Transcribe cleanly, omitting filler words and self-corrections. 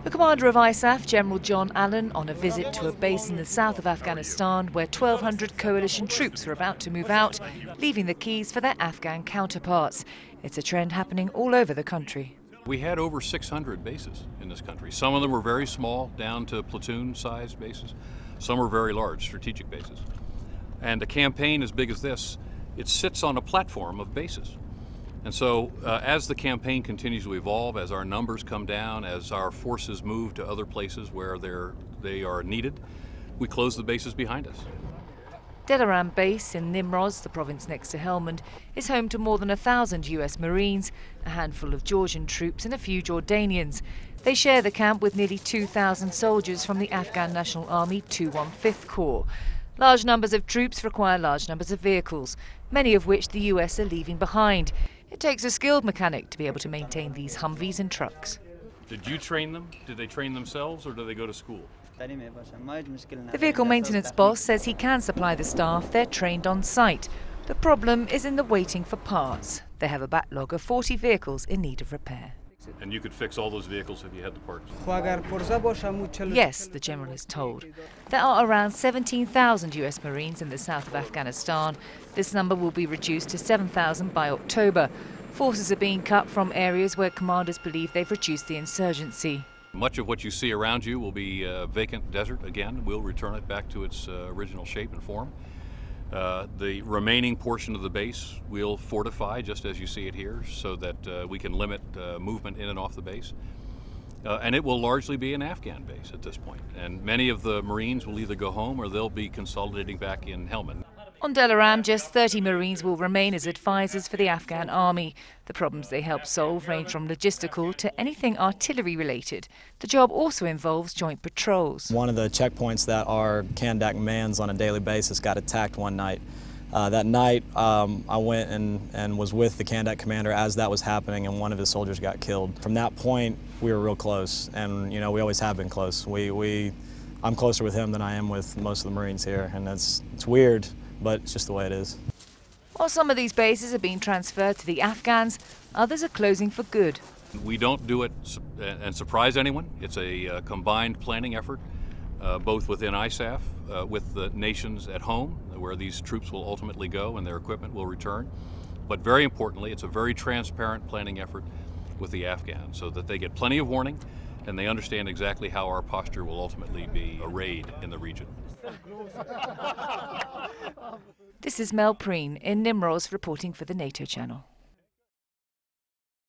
The commander of ISAF, General John Allen, on a visit to a base in the south of Afghanistan where 1,200 coalition troops are about to move out, leaving the keys for their Afghan counterparts. It's a trend happening all over the country. We had over 600 bases in this country. Some of them were very small, down to platoon-sized bases. Some were very large, strategic bases. And a campaign as big as this, it sits on a platform of bases. And so as the campaign continues to evolve, as our numbers come down, as our forces move to other places where they are needed, we close the bases behind us. Delaram base in Nimroz, the province next to Helmand, is home to more than 1,000 US Marines, a handful of Georgian troops and a few Jordanians. They share the camp with nearly 2,000 soldiers from the Afghan National Army 215th Corps. Large numbers of troops require large numbers of vehicles, many of which the US are leaving behind. It takes a skilled mechanic to be able to maintain these Humvees and trucks. Did you train them? Did they train themselves, or do they go to school? The vehicle maintenance boss says he can supply the staff. They're trained on site. The problem is in the waiting for parts. They have a backlog of 40 vehicles in need of repair. And you could fix all those vehicles if you had the parts? Yes, the general is told. There are around 17,000 US Marines in the south of Afghanistan. This number will be reduced to 7,000 by October. Forces are being cut from areas where commanders believe they've reduced the insurgency. Much of what you see around you will be vacant desert again. We'll return it back to its original shape and form. The remaining portion of the base we'll fortify, just as you see it here, so that we can limit movement in and off the base. And it will largely be an Afghan base at this point. And many of the Marines will either go home or they'll be consolidating back in Helmand. On Delaram, just 30 Marines will remain as advisors for the Afghan Army. The problems they help solve range from logistical to anything artillery related. The job also involves joint patrols. One of the checkpoints that our Kandak mans on a daily basis got attacked one night. That night I went and was with the Kandak commander as that was happening, and one of his soldiers got killed. From that point we were real close, and we always have been close. I'm closer with him than I am with most of the Marines here, and it's weird, but it's just the way it is. While some of these bases are being transferred to the Afghans, others are closing for good. We don't do it and surprise anyone. It's a combined planning effort, both within ISAF, with the nations at home, where these troops will ultimately go and their equipment will return. But very importantly, it's a very transparent planning effort with the Afghans, so that they get plenty of warning and they understand exactly how our posture will ultimately be arrayed in the region. This is Melissa Preen in Nimroz reporting for the NATO channel.